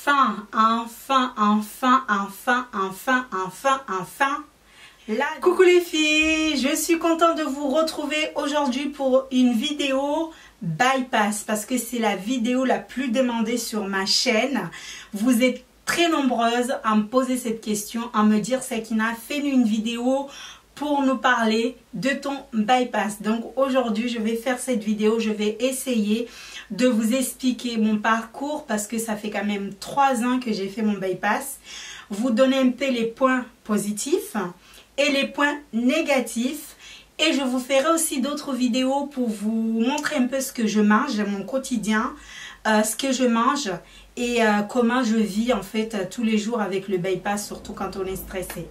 enfin. Coucou les filles, je suis contente de vous retrouver aujourd'hui pour une vidéo bypass parce que c'est la vidéo la plus demandée sur ma chaîne. Vous êtes très nombreuses à me poser cette question, à me dire Sakina, fais-nous une vidéo pour nous parler de ton bypass. Donc aujourd'hui je vais faire cette vidéo, je vais essayer de vous expliquer mon parcours parce que ça fait quand même 3 ans que j'ai fait mon bypass, vous donner un peu les points positifs et les points négatifs, et je vous ferai aussi d'autres vidéos pour vous montrer un peu ce que je mange, mon quotidien, ce que je mange et comment je vis en fait tous les jours avec le bypass, surtout quand on est stressé.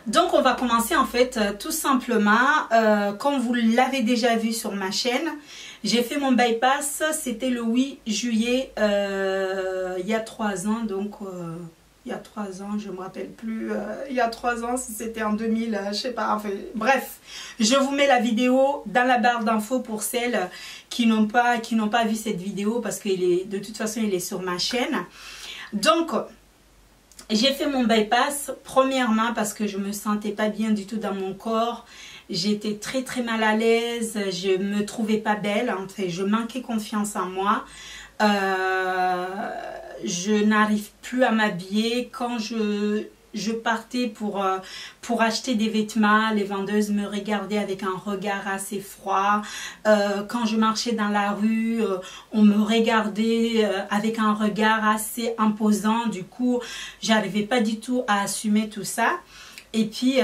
Donc on va commencer en fait tout simplement, comme vous l'avez déjà vu sur ma chaîne, j'ai fait mon bypass, c'était le 8 juillet il y a 3 ans, donc il y a 3 ans, je ne me rappelle plus, il y a 3 ans si c'était en 2000, je sais pas, enfin bref, je vous mets la vidéo dans la barre d'infos pour celles qui n'ont pas vu cette vidéo parce que de toute façon il est sur ma chaîne. Donc j'ai fait mon bypass premièrement parce que je me sentais pas bien du tout dans mon corps. J'étais très mal à l'aise, je me trouvais pas belle, en fait, je manquais confiance en moi. Je n'arrive plus à m'habiller. Quand je partais pour acheter des vêtements, les vendeuses me regardaient avec un regard assez froid. Quand je marchais dans la rue, on me regardait avec un regard assez imposant. Du coup, j'arrivais pas du tout à assumer tout ça. Et puis,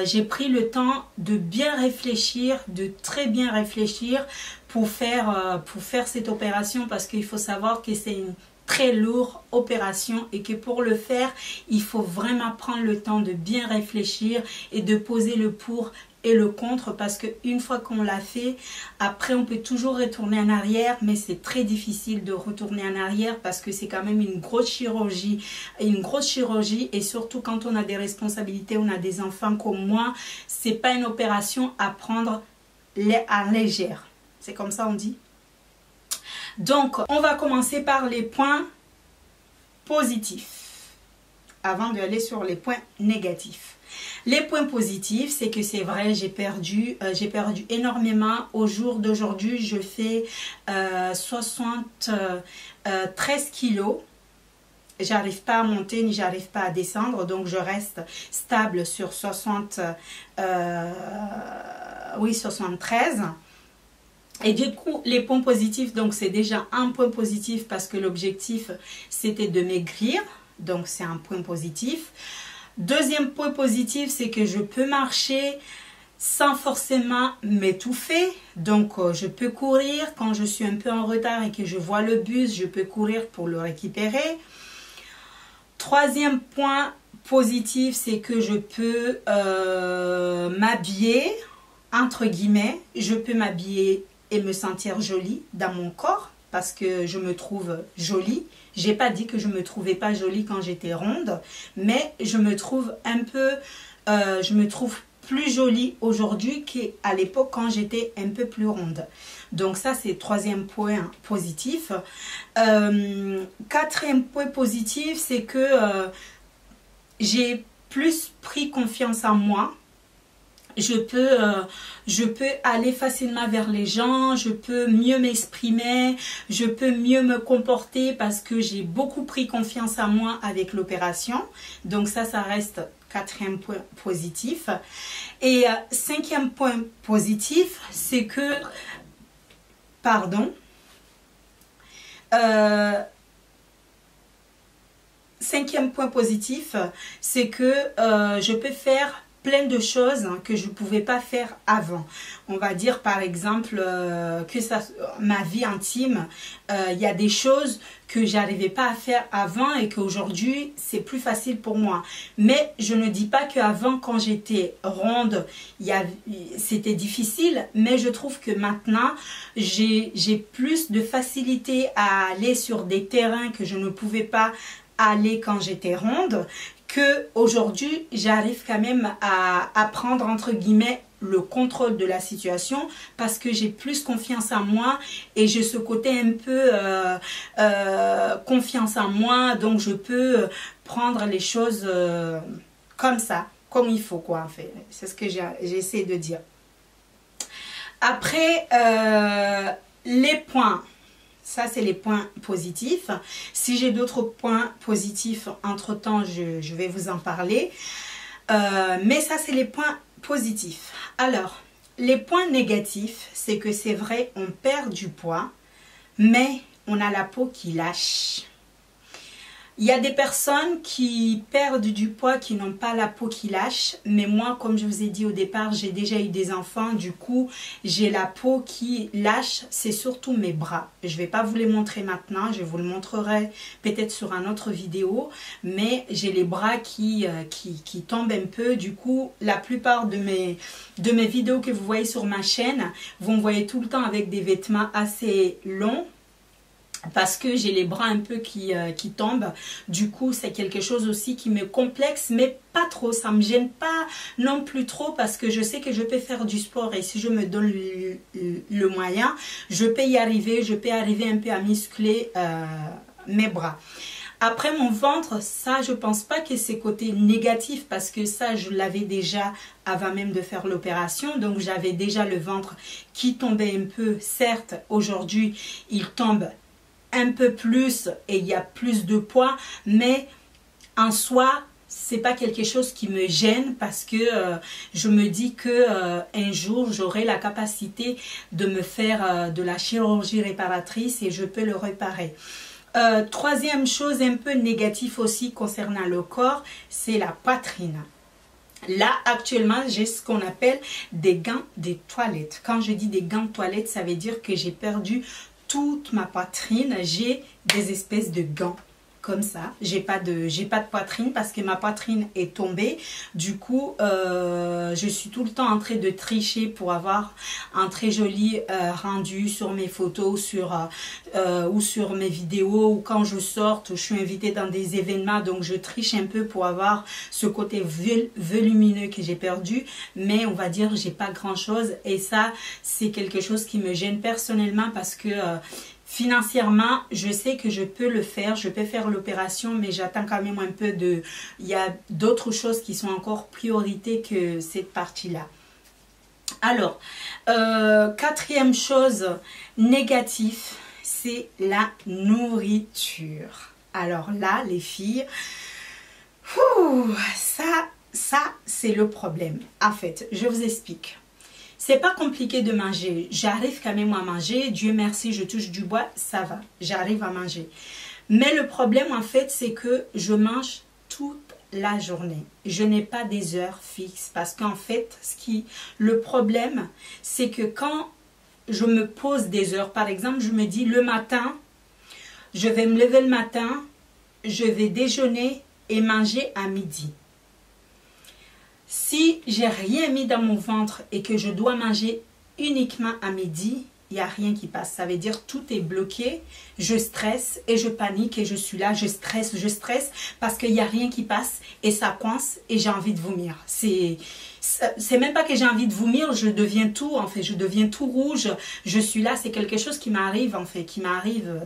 j'ai pris le temps de bien réfléchir, de très bien réfléchir pour faire cette opération, parce qu'il faut savoir que c'est une très lourde opération et que pour le faire, il faut vraiment prendre le temps de bien réfléchir et de poser le pour et le contre, parce qu'une fois qu'on l'a fait, après on peut toujours retourner en arrière, mais c'est très difficile de retourner en arrière parce que c'est quand même une grosse chirurgie, et surtout quand on a des responsabilités, on a des enfants comme moi, c'est pas une opération à prendre à légère, c'est comme ça on dit. Donc on va commencer par les points positifs avant d'aller sur les points négatifs. Les points positifs, c'est que c'est vrai, j'ai perdu énormément. Au jour d'aujourd'hui, je fais 73 kilos. J'arrive pas à monter ni j'arrive pas à descendre, donc je reste stable sur 73. Et du coup, les points positifs, donc c'est déjà un point positif parce que l'objectif c'était de maigrir, donc c'est un point positif. Deuxième point positif, c'est que je peux marcher sans forcément m'étouffer. Donc, je peux courir quand je suis un peu en retard et que je vois le bus, je peux courir pour le récupérer. Troisième point positif, c'est que je peux m'habiller, entre guillemets. Je peux m'habiller et me sentir jolie dans mon corps parce que je me trouve jolie. J'ai pas dit que je me trouvais pas jolie quand j'étais ronde, mais je me trouve plus jolie aujourd'hui qu'à l'époque quand j'étais un peu plus ronde. Donc ça c'est le troisième point positif. Quatrième point positif, c'est que j'ai plus pris confiance en moi. Je peux aller facilement vers les gens, je peux mieux m'exprimer, je peux mieux me comporter parce que j'ai beaucoup pris confiance en moi avec l'opération. Donc ça reste quatrième point positif. Et cinquième point positif, c'est que, cinquième point positif, c'est que je peux faire plein de choses que je ne pouvais pas faire avant. On va dire par exemple ma vie intime, il y a des choses que j'arrivais pas à faire avant et qu'aujourd'hui c'est plus facile pour moi. Mais je ne dis pas qu'avant quand j'étais ronde c'était difficile, mais je trouve que maintenant j'ai plus de facilité à aller sur des terrains que je ne pouvais pas aller quand j'étais ronde, que aujourd'hui j'arrive quand même à prendre entre guillemets le contrôle de la situation parce que j'ai plus confiance en moi et j'ai ce côté un peu confiance en moi, donc je peux prendre les choses comme ça, comme il faut quoi en fait. C'est ce que j'essaie de dire. Après, les points, ça c'est les points positifs. Si j'ai d'autres points positifs entre temps, je vais vous en parler. Mais ça c'est les points positifs. Alors, les points négatifs, c'est que c'est vrai, on perd du poids, mais on a la peau qui lâche. Il y a des personnes qui perdent du poids, qui n'ont pas la peau qui lâche. Mais moi, comme je vous ai dit au départ, j'ai déjà eu des enfants. Du coup, j'ai la peau qui lâche. C'est surtout mes bras. Je ne vais pas vous les montrer maintenant. Je vous le montrerai peut-être sur une autre vidéo. Mais j'ai les bras qui tombent un peu. Du coup, la plupart de mes vidéos que vous voyez sur ma chaîne, vous me voyez tout le temps avec des vêtements assez longs. Parce que j'ai les bras un peu qui tombent. Du coup, c'est quelque chose aussi qui me complexe, mais pas trop. Ça ne me gêne pas non plus trop parce que je sais que je peux faire du sport. Et si je me donne le moyen, je peux y arriver. Je peux arriver un peu à muscler mes bras. Après mon ventre, ça je pense pas que c'est côté négatif parce que ça je l'avais déjà avant même de faire l'opération. Donc j'avais déjà le ventre qui tombait un peu. Certes, aujourd'hui, il tombe un peu plus et il y a plus de poids, mais en soi c'est pas quelque chose qui me gêne parce que je me dis que un jour j'aurai la capacité de me faire de la chirurgie réparatrice et je peux le réparer. Troisième chose un peu négative aussi concernant le corps, c'est la poitrine. Là, actuellement, j'ai ce qu'on appelle des gants de toilette. Quand je dis des gants de toilette, ça veut dire que j'ai perdu toute ma poitrine. J'ai des espèces de gants comme ça. J'ai pas de poitrine parce que ma poitrine est tombée. Du coup, je suis tout le temps en train de tricher pour avoir un très joli rendu sur mes photos, ou sur mes vidéos, ou quand je sors, je suis invitée dans des événements, donc je triche un peu pour avoir ce côté volumineux que j'ai perdu. Mais on va dire, j'ai pas grand chose et ça, c'est quelque chose qui me gêne personnellement parce que financièrement, je sais que je peux le faire, je peux faire l'opération, mais j'attends quand même un peu de... Il y a d'autres choses qui sont encore priorité que cette partie-là. Alors, quatrième chose négative, c'est la nourriture. Alors là, les filles, ça c'est le problème. En fait, je vous explique. C'est pas compliqué de manger. J'arrive quand même à manger. Dieu merci, je touche du bois, ça va. J'arrive à manger. Mais le problème, en fait, c'est que je mange toute la journée. Je n'ai pas des heures fixes. Parce qu'en fait, le problème, c'est que quand je me pose des heures, par exemple, je me dis le matin, je vais me lever le matin, je vais déjeuner et manger à midi. Si j'ai rien mis dans mon ventre et que je dois manger uniquement à midi, il n'y a rien qui passe. Ça veut dire tout est bloqué, je stresse et je panique et je suis là, je stresse parce qu'il n'y a rien qui passe et ça coince et j'ai envie de vomir. C'est même pas que j'ai envie de vomir, je deviens tout, en fait, je deviens tout rouge. Je suis là, c'est quelque chose qui m'arrive, en fait, qui m'arrive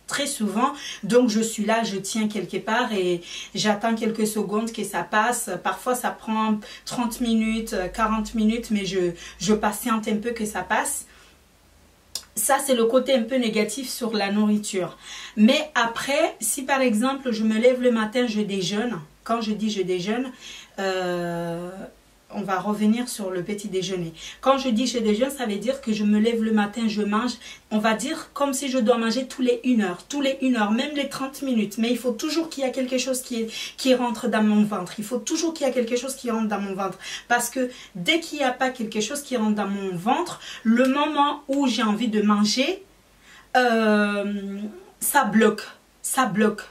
très souvent. Donc je suis là, je tiens quelque part et j'attends quelques secondes que ça passe. Parfois ça prend 30 minutes, 40 minutes, mais je patiente un peu que ça passe. Ça c'est le côté un peu négatif sur la nourriture. Mais après, si par exemple je me lève le matin, je déjeune. Quand je dis je déjeune, on va revenir sur le petit déjeuner. Quand je dis je déjeune, ça veut dire que je me lève le matin, je mange, on va dire comme si je dois manger tous les 1 heure, même les 30 minutes. Mais il faut toujours qu'il y ait quelque chose qui rentre dans mon ventre. Il faut toujours qu'il y ait quelque chose qui rentre dans mon ventre. Parce que dès qu'il n'y a pas quelque chose qui rentre dans mon ventre, le moment où j'ai envie de manger, ça bloque. Ça bloque.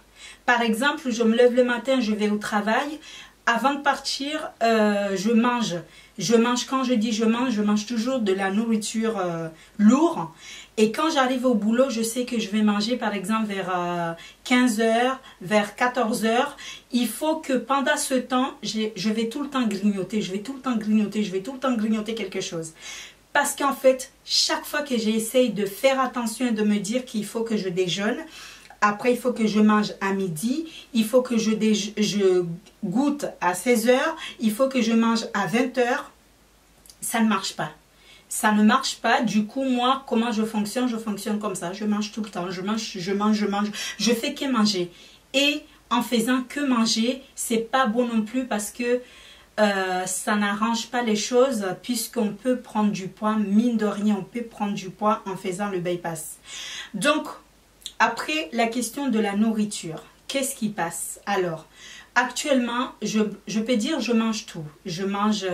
Par exemple, je me lève le matin, je vais au travail. Avant de partir, je mange. Je mange, quand je dis je mange toujours de la nourriture lourde. Et quand j'arrive au boulot, je sais que je vais manger par exemple vers 15 h, vers 14 h. Il faut que pendant ce temps, je vais tout le temps grignoter, je vais tout le temps grignoter quelque chose. Parce qu'en fait, chaque fois que j'essaye de faire attention et de me dire qu'il faut que je déjeune, après il faut que je mange à midi, il faut que je goûte à 16 h, il faut que je mange à 20 h, ça ne marche pas. Ça ne marche pas. Du coup, moi, comment je fonctionne? Je fonctionne comme ça. Je mange tout le temps. Je mange. Je fais que manger. Et en faisant que manger, c'est pas bon non plus parce que ça n'arrange pas les choses puisqu'on peut prendre du poids. Mine de rien, on peut prendre du poids en faisant le bypass. Donc, après, la question de la nourriture. Qu'est-ce qui passe? Alors, actuellement, je peux dire je mange tout. Je mange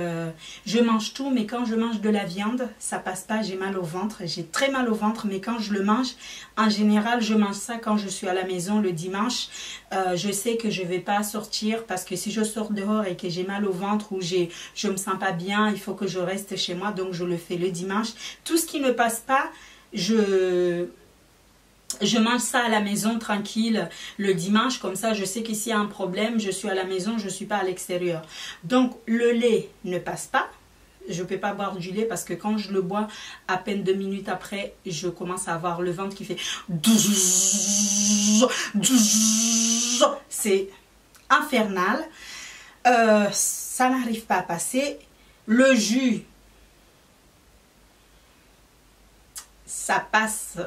tout, mais quand je mange de la viande, ça passe pas, j'ai mal au ventre. J'ai très mal au ventre, mais quand je le mange, en général, je mange ça quand je suis à la maison le dimanche. Je sais que je vais pas sortir parce que si je sors dehors et que j'ai mal au ventre ou je me sens pas bien, il faut que je reste chez moi, donc je le fais le dimanche. Tout ce qui ne passe pas, je mange ça à la maison tranquille le dimanche, comme ça je sais que s'il y a un problème, je suis à la maison, je ne suis pas à l'extérieur. Donc le lait ne passe pas, je ne peux pas boire du lait parce que quand je le bois, à peine 2 minutes après, je commence à avoir le ventre qui fait... C'est infernal, ça n'arrive pas à passer. Le jus, ça passe...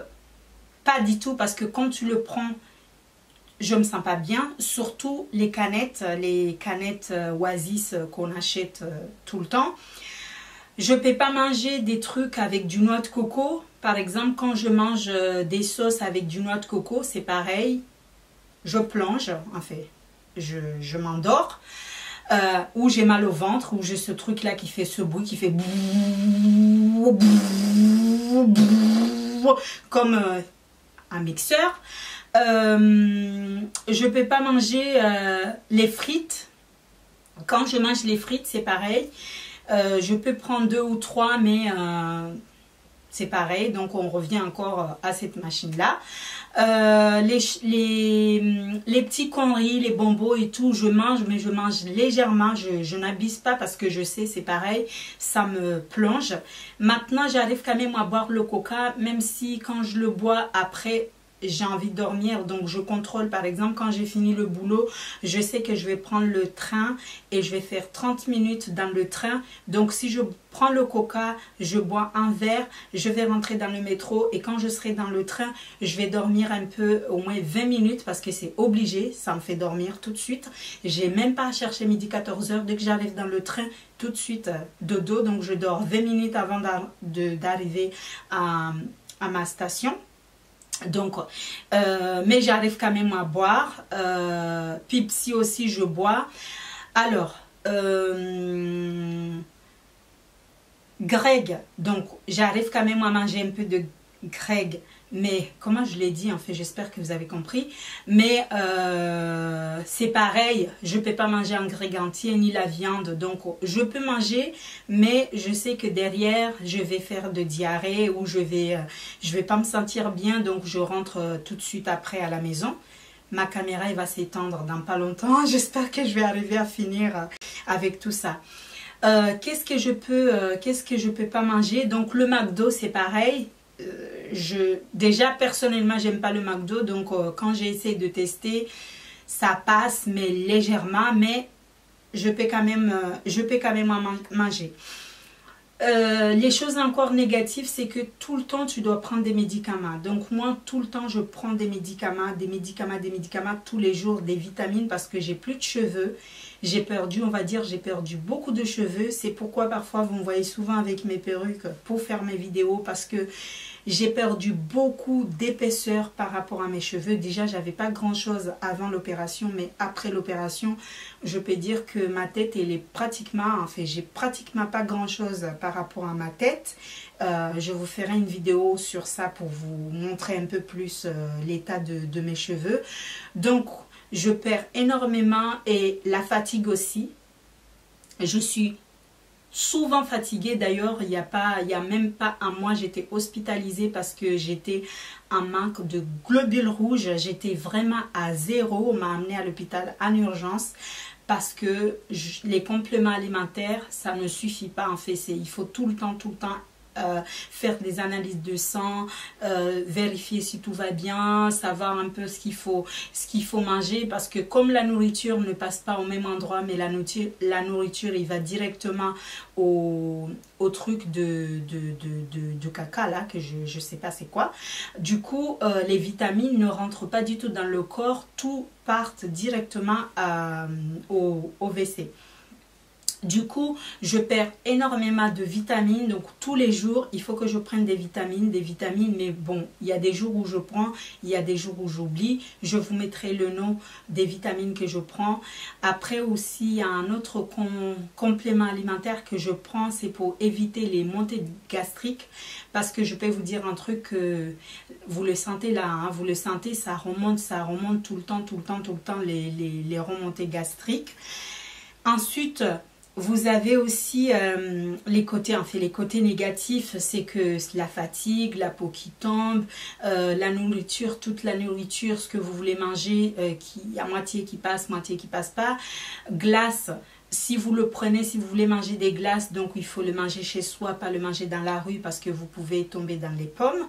pas du tout parce que quand tu le prends, je me sens pas bien. Surtout les canettes Oasis qu'on achète tout le temps. Je peux pas manger des trucs avec du noix de coco. Par exemple, quand je mange des sauces avec du noix de coco, c'est pareil. Je plonge, en fait, je m'endors. Ou j'ai mal au ventre, ou j'ai ce truc là qui fait ce bruit, qui fait comme... un mixeur. Je peux pas manger les frites. Quand je mange les frites, c'est pareil. Je peux prendre 2 ou 3, mais c'est pareil. Donc, on revient encore à cette machine-là. Les petits conneries, les bonbons et tout, je mange, mais je mange légèrement. Je n'abuse pas parce que je sais, c'est pareil. Ça me plonge. Maintenant, j'arrive quand même à boire le coca, même si quand je le bois après... j'ai envie de dormir, donc je contrôle. Par exemple, quand j'ai fini le boulot, je sais que je vais prendre le train et je vais faire 30 minutes dans le train. Donc si je prends le coca, je bois un verre, je vais rentrer dans le métro et quand je serai dans le train, je vais dormir un peu, au moins 20 minutes parce que c'est obligé, ça me fait dormir tout de suite. J'ai même pas à chercher midi 14 h, dès que j'arrive dans le train, tout de suite dodo, donc je dors 20 minutes avant d'arriver à ma station. Donc, mais j'arrive quand même à boire. Pepsi aussi, je bois. Alors, Greg, donc j'arrive quand même à manger un peu de Greg. Mais, comment je l'ai dit, en fait, j'espère que vous avez compris. Mais, c'est pareil, je ne peux pas manger un grec entier ni la viande. Donc, je peux manger, mais je sais que derrière, je vais faire de diarrhée ou je vais pas me sentir bien. Donc, je rentre tout de suite après à la maison. Ma caméra, elle va s'étendre dans pas longtemps. J'espère que je vais arriver à finir avec tout ça. Qu'est-ce que je peux pas manger? Donc, le McDo, c'est pareil. Déjà personnellement j'aime pas le McDo, donc quand j'ai essayé de tester, ça passe mais légèrement, mais je peux quand même en manger. Les choses encore négatives, c'est que tout le temps tu dois prendre des médicaments. Donc moi tout le temps je prends des médicaments tous les jours, des vitamines parce que j'ai plus de cheveux. J'ai perdu, on va dire, j'ai perdu beaucoup de cheveux. C'est pourquoi parfois vous me voyez souvent avec mes perruques pour faire mes vidéos parce que j'ai perdu beaucoup d'épaisseur par rapport à mes cheveux. Déjà, j'avais pas grand chose avant l'opération, mais après l'opération, je peux dire que ma tête, elle est pratiquement, en fait, j'ai pratiquement pas grand chose par rapport à ma tête. Je vous ferai une vidéo sur ça pour vous montrer un peu plus l'état de mes cheveux. Donc, je perds énormément et la fatigue aussi. Je suis souvent fatiguée. D'ailleurs, il y a même pas un mois, j'étais hospitalisée parce que j'étais en manque de globules rouges. J'étais vraiment à zéro. On m'a amenée à l'hôpital en urgence parce que les compléments alimentaires, ça ne suffit pas en fait. Il faut tout le temps faire des analyses de sang, vérifier si tout va bien, savoir un peu ce qu'il faut manger, parce que comme la nourriture ne passe pas au même endroit, mais la nourriture il va directement au truc de caca là, que je sais pas c'est quoi. Du coup les vitamines ne rentrent pas du tout dans le corps, tout part directement au WC. Du coup, je perds énormément de vitamines. Donc, tous les jours, il faut que je prenne des vitamines. Mais bon, il y a des jours où je prends, il y a des jours où j'oublie. Je vous mettrai le nom des vitamines que je prends. Après aussi, il y a un autre complément alimentaire que je prends. C'est pour éviter les montées gastriques. Parce que je peux vous dire un truc, vous le sentez là, hein, vous le sentez, ça remonte tout le temps, les remontées gastriques. Ensuite, vous avez aussi les côtés négatifs, c'est que la fatigue, la peau qui tombe, la nourriture, toute la nourriture, ce que vous voulez manger, qui à moitié qui passe pas. Glace, si vous le prenez, si vous voulez manger des glaces, donc il faut le manger chez soi, pas le manger dans la rue parce que vous pouvez tomber dans les pommes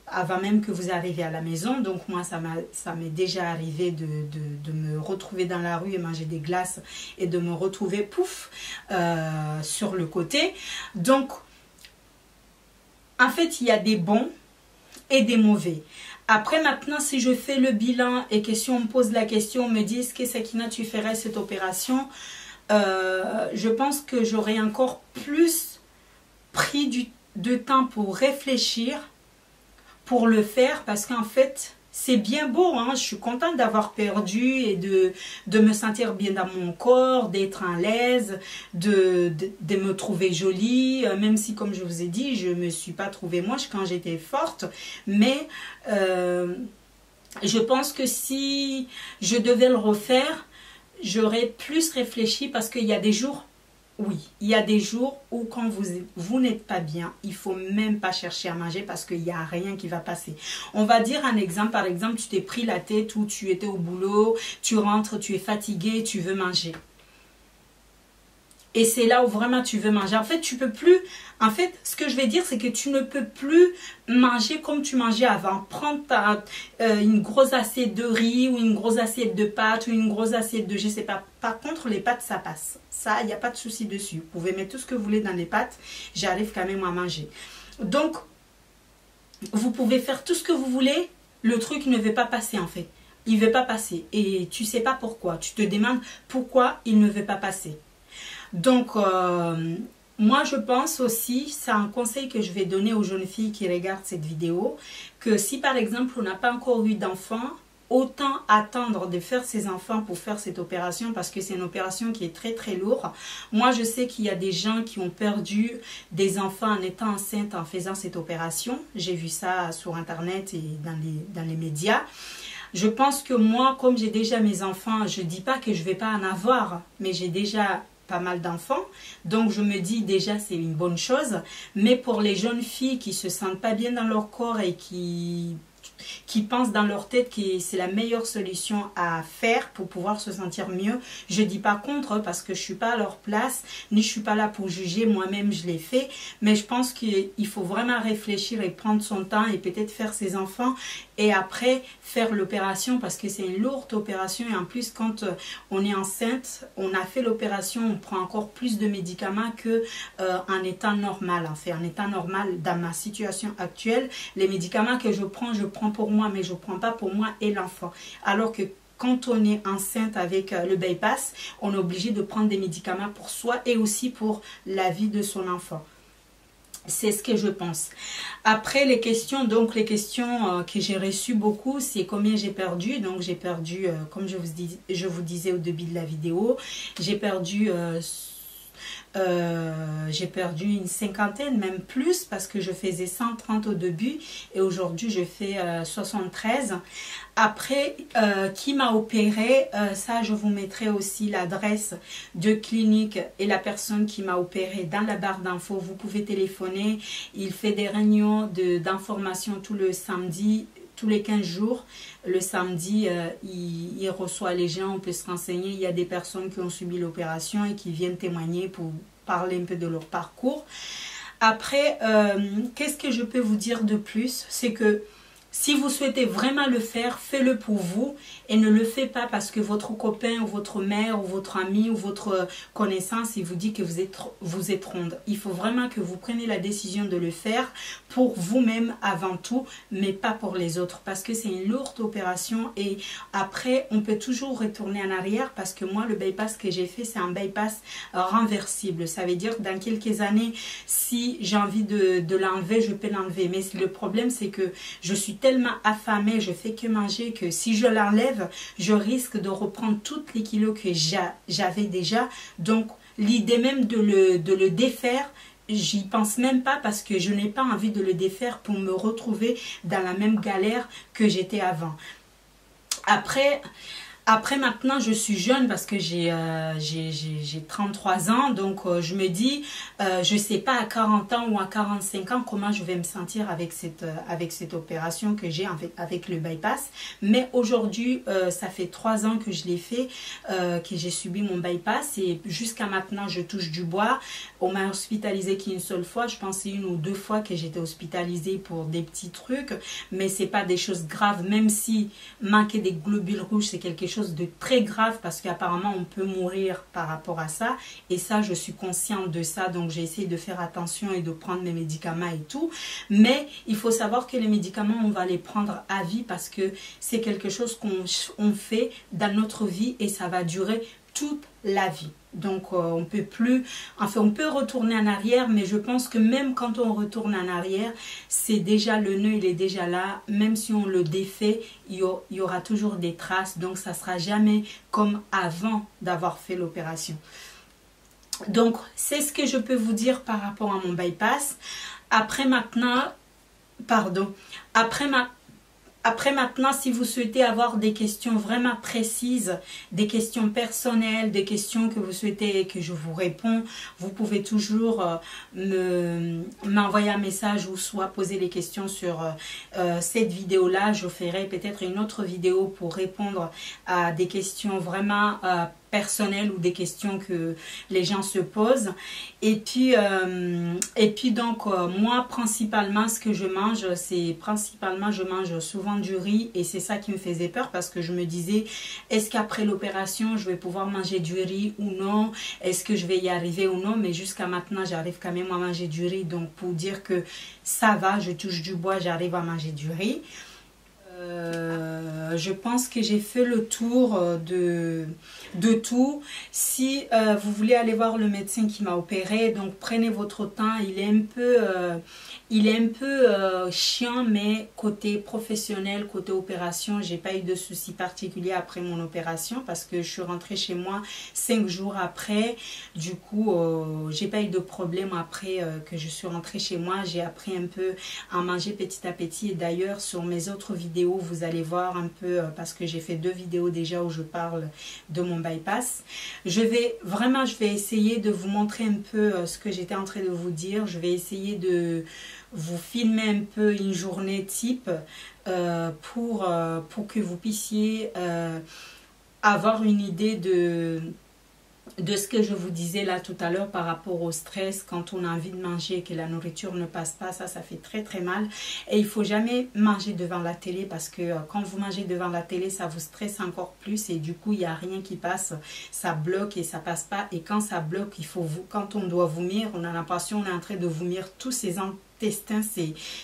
avant même que vous arriviez à la maison. Donc moi, ça m'est déjà arrivé de me retrouver dans la rue et manger des glaces et de me retrouver pouf sur le côté. Donc, en fait, il y a des bons et des mauvais. Après, maintenant, si je fais le bilan et que si on me pose la question, on me dit, est-ce que Sakina, tu ferais cette opération? Je pense que j'aurais encore plus pris de temps pour réfléchir, pour le faire, parce qu'en fait, c'est bien beau, hein? Je suis contente d'avoir perdu et de me sentir bien dans mon corps, d'être à l'aise, de me trouver jolie, même si, comme je vous ai dit, je ne me suis pas trouvée moche quand j'étais forte. Mais je pense que si je devais le refaire, j'aurais plus réfléchi parce qu'il y a des jours, oui, il y a des jours où quand vous n'êtes pas bien, il ne faut même pas chercher à manger parce qu'il n'y a rien qui va passer. On va dire un exemple, par exemple, tu t'es pris la tête ou tu étais au boulot, tu rentres, tu es fatigué, tu veux manger. Et c'est là où vraiment tu veux manger. En fait, tu peux plus. En fait, ce que je vais dire, c'est que tu ne peux plus manger comme tu mangeais avant. Prendre une grosse assiette de riz ou une grosse assiette de pâtes ou une grosse assiette de je sais pas. Par contre, les pâtes, ça passe. Ça, il n'y a pas de souci dessus. Vous pouvez mettre tout ce que vous voulez dans les pâtes. J'arrive quand même à manger. Donc, vous pouvez faire tout ce que vous voulez. Le truc ne veut pas passer en fait. Il ne veut pas passer. Et tu ne sais pas pourquoi. Tu te demandes pourquoi il ne veut pas passer. Donc, moi je pense aussi, c'est un conseil que je vais donner aux jeunes filles qui regardent cette vidéo, que si par exemple on n'a pas encore eu d'enfants, autant attendre de faire ses enfants pour faire cette opération parce que c'est une opération qui est très très lourde. Moi je sais qu'il y a des gens qui ont perdu des enfants en étant enceintes en faisant cette opération. J'ai vu ça sur internet et dans les médias. Je pense que moi, comme j'ai déjà mes enfants, je ne dis pas que je ne vais pas en avoir, mais j'ai déjà pas mal d'enfants, donc je me dis déjà c'est une bonne chose. Mais pour les jeunes filles qui se sentent pas bien dans leur corps et qui pensent dans leur tête que c'est la meilleure solution à faire pour pouvoir se sentir mieux, je dis pas contre parce que je suis pas à leur place, ni je suis pas là pour juger, moi-même je l'ai fait, mais je pense qu'il faut vraiment réfléchir et prendre son temps et peut-être faire ses enfants et après faire l'opération parce que c'est une lourde opération et en plus quand on est enceinte, on a fait l'opération, on prend encore plus de médicaments que en étant normal. En fait, en étant normal dans ma situation actuelle, les médicaments que je prends pour moi, mais je ne prends pas pour moi et l'enfant. Alors que quand on est enceinte avec le bypass, on est obligé de prendre des médicaments pour soi et aussi pour la vie de son enfant. C'est ce que je pense. Après les questions, que j'ai reçues beaucoup, c'est combien j'ai perdu. Donc j'ai perdu, comme je vous disais au début de la vidéo, j'ai perdu J'ai perdu une cinquantaine, même plus, parce que je faisais 130 au début et aujourd'hui je fais 73. Après, qui m'a opéré, ça je vous mettrai aussi l'adresse de clinique et la personne qui m'a opéré dans la barre d'infos. Vous pouvez téléphoner. Il fait des réunions d'information tout le samedi, tous les 15 jours. Le samedi, il reçoit les gens, on peut se renseigner. Il y a des personnes qui ont subi l'opération et qui viennent témoigner pour parler un peu de leur parcours. Après, qu'est-ce que je peux vous dire de plus? C'est que si vous souhaitez vraiment le faire, faites-le pour vous et ne le faites pas parce que votre copain ou votre mère ou votre ami ou votre connaissance, il vous dit que vous êtes ronde. Il faut vraiment que vous preniez la décision de le faire pour vous-même avant tout, mais pas pour les autres parce que c'est une lourde opération et après, on peut toujours retourner en arrière parce que moi, le bypass que j'ai fait, c'est un bypass renversible. Ça veut dire que dans quelques années, si j'ai envie de l'enlever, je peux l'enlever. Mais le problème, c'est que je suis tellement affamée, je fais que manger que si je l'enlève, je risque de reprendre toutes les kilos que j'avais déjà. Donc, l'idée même de le défaire, j'y pense même pas parce que je n'ai pas envie de le défaire pour me retrouver dans la même galère que j'étais avant. Après maintenant, je suis jeune parce que j'ai 33 ans. Donc, je me dis, je ne sais pas à 40 ans ou à 45 ans comment je vais me sentir avec cette opération que j'ai avec le bypass. Mais aujourd'hui, ça fait 3 ans que je l'ai fait, que j'ai subi mon bypass. Et jusqu'à maintenant, je touche du bois. On m'a hospitalisée qu'une seule fois. Je pense que c'est 1 ou 2 fois que j'étais hospitalisée pour des petits trucs. Mais ce n'est pas des choses graves. Même si manquer des globules rouges, c'est quelque chose de très grave parce qu'apparemment on peut mourir par rapport à ça et ça je suis consciente de ça, donc j'ai essayé de faire attention et de prendre mes médicaments et tout, mais il faut savoir que les médicaments on va les prendre à vie parce que c'est quelque chose qu'on fait dans notre vie et ça va durer toute la vie. Donc on peut plus, enfin on peut retourner en arrière, mais je pense que même quand on retourne en arrière, c'est déjà le nœud, il est déjà là. Même si on le défait, il y aura toujours des traces. Donc ça sera jamais comme avant d'avoir fait l'opération. Donc c'est ce que je peux vous dire par rapport à mon bypass. Après maintenant, si vous souhaitez avoir des questions vraiment précises, des questions personnelles, des questions que vous souhaitez que je vous réponds, vous pouvez toujours m'envoyer un message ou soit poser les questions sur cette vidéo-là. Je ferai peut-être une autre vidéo pour répondre à des questions vraiment personnelles ou des questions que les gens se posent. Et puis donc moi principalement ce que je mange, c'est principalement je mange souvent du riz et c'est ça qui me faisait peur parce que je me disais est-ce qu'après l'opération je vais pouvoir manger du riz ou non, est-ce que je vais y arriver ou non, mais jusqu'à maintenant j'arrive quand même à manger du riz, donc pour dire que ça va, je touche du bois, j'arrive à manger du riz. Je pense que j'ai fait le tour de tout. Si vous voulez aller voir le médecin qui m'a opéré, donc prenez votre temps. Il est un peu chiant, mais côté professionnel, côté opération, j'ai pas eu de soucis particuliers après mon opération parce que je suis rentrée chez moi 5 jours après. Du coup, j'ai pas eu de problème après que je suis rentrée chez moi. J'ai appris un peu à manger petit à petit et d'ailleurs sur mes autres vidéos, vous allez voir un peu parce que j'ai fait 2 vidéos déjà où je parle de mon bypass. Je vais essayer de vous montrer un peu ce que j'étais en train de vous dire. Je vais essayer de vous filmer un peu une journée type pour que vous puissiez avoir une idée de ce que je vous disais là tout à l'heure par rapport au stress. Quand on a envie de manger et que la nourriture ne passe pas, ça fait très très mal. Et il faut jamais manger devant la télé parce que quand vous mangez devant la télé, ça vous stresse encore plus et du coup il n'y a rien qui passe, ça bloque et ça passe pas. Et quand ça bloque, quand on doit vomir, on a l'impression qu'on est en train de vomir tous ces intestin,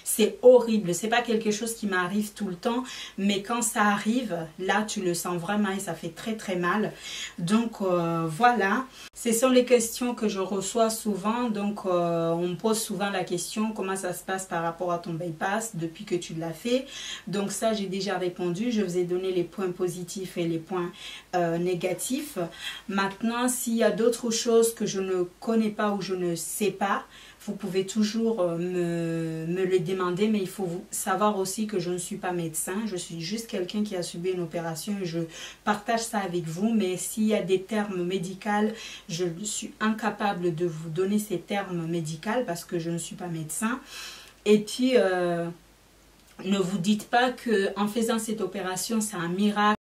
c'est horrible. C'est pas quelque chose qui m'arrive tout le temps, mais quand ça arrive, là tu le sens vraiment et ça fait très très mal. Donc voilà, ce sont les questions que je reçois souvent. Donc on me pose souvent la question comment ça se passe par rapport à ton bypass depuis que tu l'as fait. Donc ça j'ai déjà répondu, je vous ai donné les points positifs et les points négatifs. Maintenant s'il y a d'autres choses que je ne connais pas ou je ne sais pas, vous pouvez toujours me le demander, mais il faut savoir aussi que je ne suis pas médecin. Je suis juste quelqu'un qui a subi une opération et je partage ça avec vous. Mais s'il y a des termes médicaux, je suis incapable de vous donner ces termes médicaux parce que je ne suis pas médecin. Et puis, ne vous dites pas qu'en faisant cette opération, c'est un miracle.